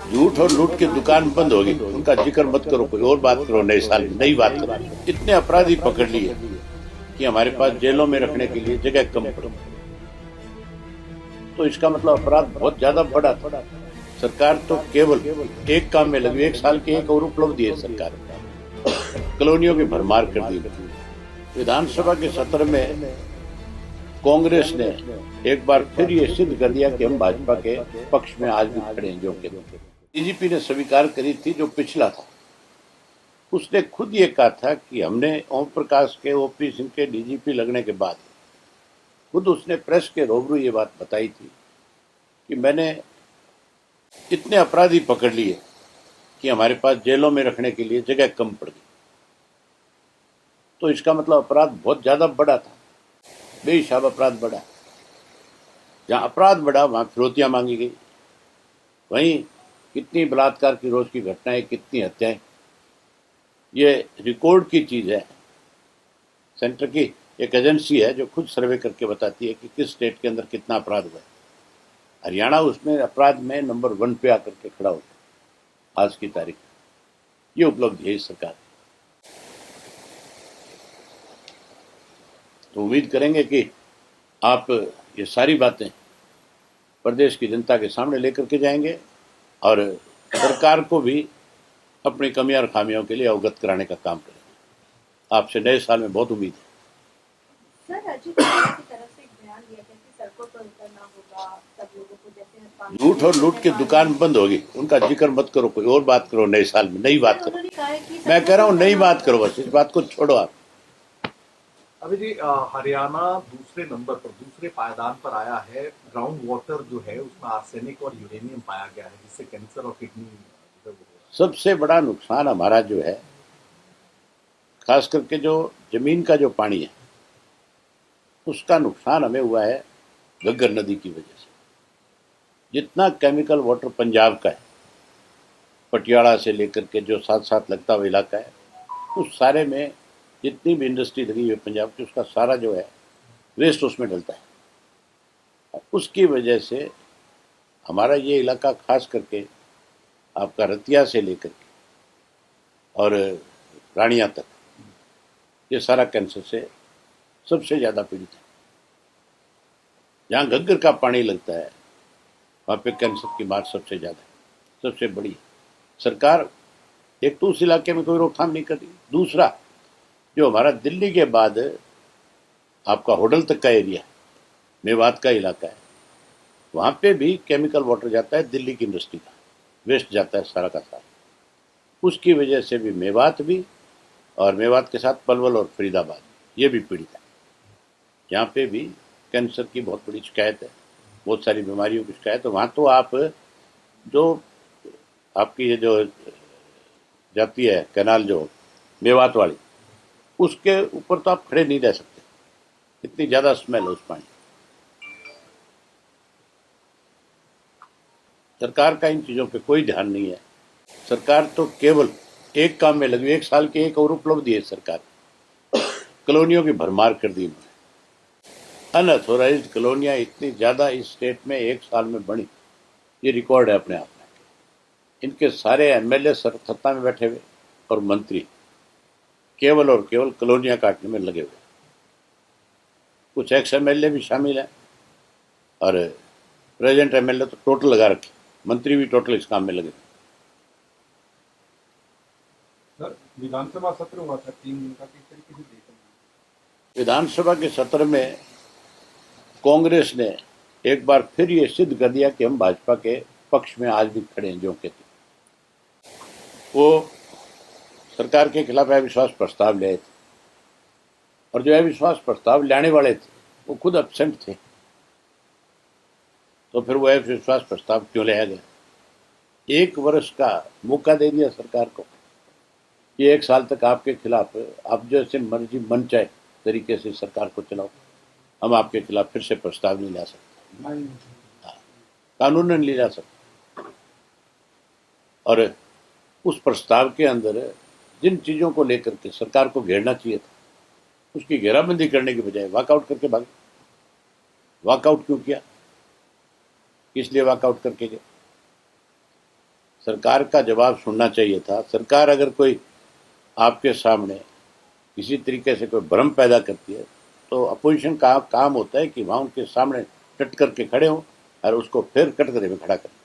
झूठ और लूट की दुकान बंद होगी, उनका जिक्र मत करो, कोई और बात करो, नए साल में नई बात करो। इतने अपराधी पकड़ लिए कि हमारे पास जेलों में रखने के लिए जगह कम पड़ी, तो इसका मतलब अपराध बहुत ज्यादा बढ़ा था। सरकार तो केवल एक काम में लगी, एक साल की एक और उपलब्धि है सरकार, कॉलोनियों की भरमार कर दी। विधानसभा के सत्र में कांग्रेस ने एक बार फिर ये सिद्ध कर दिया कि हम भाजपा के पक्ष में आज भी खड़े हैं। जो कि डीजीपी ने स्वीकार करी थी, जो पिछला था, उसने खुद ये कहा था कि हमने ओम प्रकाश के, ओपी सिंह के डीजीपी लगने के बाद खुद उसने प्रेस के रूबरू ये बात बताई थी कि मैंने इतने अपराधी पकड़ लिए कि हमारे पास जेलों में रखने के लिए जगह कम पड़ गई। तो इसका मतलब अपराध बहुत ज्यादा बढ़ा था, बेहिसाब अपराध बढ़ा। जहां अपराध बढ़ा वहां फिरौतियां मांगी गई, वहीं कितनी बलात्कार की रोज की घटनाएं, कितनी हत्याएं, ये रिकॉर्ड की चीज है। सेंटर की एक एजेंसी है जो खुद सर्वे करके बताती है कि किस स्टेट के अंदर कितना अपराध हुआ है। हरियाणा उसमें अपराध में नंबर 1 पे आकर के खड़ा होता है आज की तारीख। ये उपलब्धि है इस सरकार की। तो उम्मीद करेंगे कि आप ये सारी बातें प्रदेश की जनता के सामने लेकर के जाएंगे और सरकार को भी अपनी कमियां और खामियों के लिए अवगत कराने का काम करेंगे। आपसे नए साल में बहुत उम्मीद है। सर, अजीत पवार की तरफ से एक बयान दिया गया कि सड़कों पर उतरना होगा सब लोगों को, जैसे झूठ और लूट की दुकान बंद होगी, उनका जिक्र मत करो, कोई और बात करो, नए साल में नई बात करो। मैं कह रहा हूँ नई बात करो, बस इस बात को छोड़ो आप। अभी जी हरियाणा दूसरे नंबर पर, दूसरे पायदान पर आया है। ग्राउंड वाटर जो है उसमें आर्सेनिक और यूरेनियम पाया गया है, जिससे कैंसर और किडनी हो रहा है। सबसे बड़ा नुकसान हमारा जो है, खास करके जो जमीन का जो पानी है, उसका नुकसान हमें हुआ है घग्गर नदी की वजह से। जितना केमिकल वाटर पंजाब का है, पटियाला से लेकर के जो साथ साथ लगता हुआ इलाका है, उस सारे में जितनी भी इंडस्ट्री लगी हुई है पंजाब की, उसका सारा जो है वेस्ट उसमें डलता है। उसकी वजह से हमारा ये इलाका, खास करके आपका रतिया से लेकर के और रानिया तक, ये सारा कैंसर से सबसे ज़्यादा पीड़ित है। जहाँ घग्गर का पानी लगता है वहाँ पे कैंसर की मार सबसे ज़्यादा है, सबसे बड़ी है। सरकार एक तो उस इलाके में कोई रोकथाम नहीं कर रही। दूसरा, जो हमारा दिल्ली के बाद आपका होटल तक का एरिया है, मेवात का इलाका है, वहाँ पे भी केमिकल वाटर जाता है, दिल्ली की इंडस्ट्री का वेस्ट जाता है सारा का सारा। उसकी वजह से भी मेवात भी, और मेवात के साथ पलवल और फरीदाबाद, ये भी पीड़ित है। यहाँ पे भी कैंसर की बहुत बड़ी शिकायत है, बहुत सारी बीमारियों की शिकायत है। वहाँ तो आप जो आपकी ये जो जाती है कैनाल जो मेवात वाली, उसके ऊपर तो आप खड़े नहीं रह सकते, इतनी ज़्यादा स्मेल है उस पानी। सरकार का इन चीज़ों पे कोई ध्यान नहीं है। सरकार तो केवल एक काम में लगी, एक साल की एक और उपलब्धि है सरकार, कॉलोनियों की भरमार कर दी उन्होंने। अनऑथोराइज्ड कॉलोनियां इतनी ज़्यादा इस स्टेट में एक साल में बनी, ये रिकॉर्ड है अपने आप में। इनके सारे एमएलए सत्ता में बैठे हुए और मंत्री केवल और केवल कॉलोनियां काटने में लगे हुए। कुछ एक्स एमएलए भी शामिल हैं और प्रेजेंट एमएलए तो टोटल लगा रखे, मंत्री भी टोटल इस काम में लगे। सर, विधानसभा सत्र हुआ था 3 दिन का, किस तरीके से देख रहे हैं? विधानसभा के सत्र में कांग्रेस ने एक बार फिर ये सिद्ध कर दिया कि हम भाजपा के पक्ष में आज भी खड़े हैं। जो कि वो सरकार के खिलाफ अविश्वास प्रस्ताव ले आए थे, और जो अविश्वास प्रस्ताव लाने वाले थे वो खुद एब्सेंट थे। तो फिर वो अविश्वास प्रस्ताव क्यों लाया गया? 1 वर्ष का मौका दे दिया सरकार को, ये 1 साल तक आपके खिलाफ आप जैसे मर्जी मन चाहे तरीके से सरकार को चलाओ, हम आपके खिलाफ फिर से प्रस्ताव नहीं ला सकते, कानूनन नहीं ला सकते। और उस प्रस्ताव के अंदर जिन चीज़ों को लेकर के सरकार को घेरना चाहिए था, उसकी घेराबंदी करने के बजाय वॉकआउट करके भागे। वॉकआउट क्यों किया? किस लिए वॉकआउट करके गए? सरकार का जवाब सुनना चाहिए था। सरकार अगर कोई आपके सामने किसी तरीके से कोई भ्रम पैदा करती है तो अपोजिशन का काम होता है कि वहाँ उनके सामने डट करके खड़े हों और उसको फिर कटघरे में खड़ा करें।